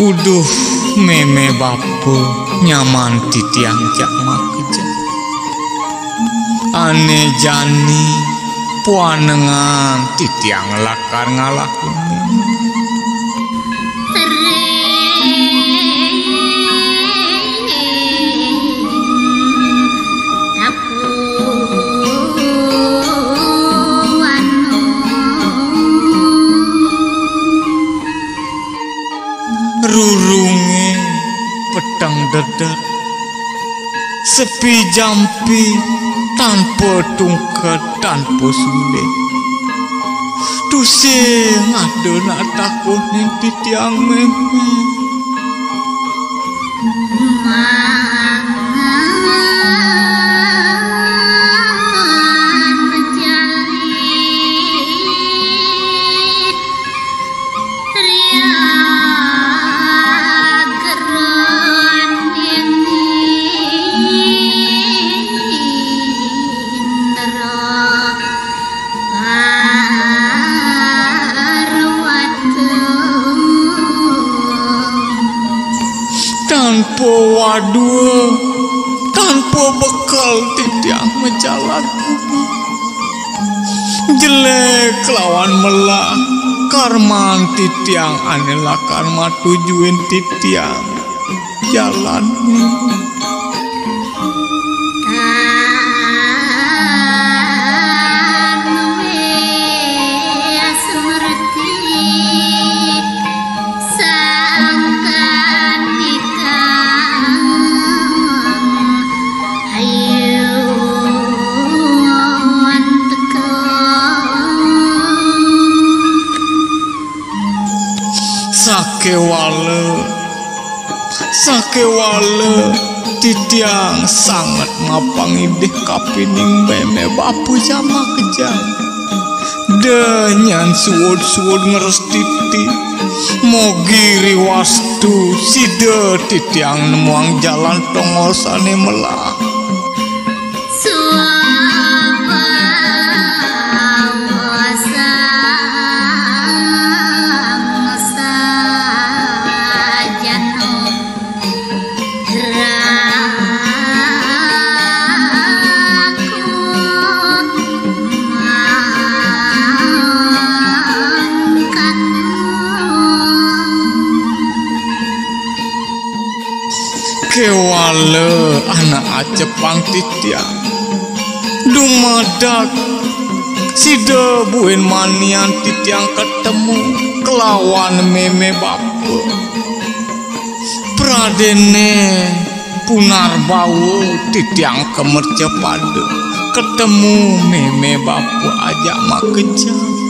Uduh meme bapu nyaman titiang jak makeja ane jani puanengan titiang lakar ngalakun rurunge petang dedet sepi jampi tanpa tungket tanpa sulit tusing ada nak takut nanti tiang meme tanpa waduh, tanpa bekal titiang menjalan jelek lawan melah karman titiang anela karma tujuin titiang jalan sakewale titiang sangat ngapangidih kapining meme bapu jama kejam denyan suwud-suwud ngeres titi mogiri wastu side titiang nemuang jalan tongosane melah kewale anak acepang titiang dumadak sida buin manian titiang ketemu kelawan meme bapu pradene punar bau titiang kemerce pade ketemu meme bapu ajak makeja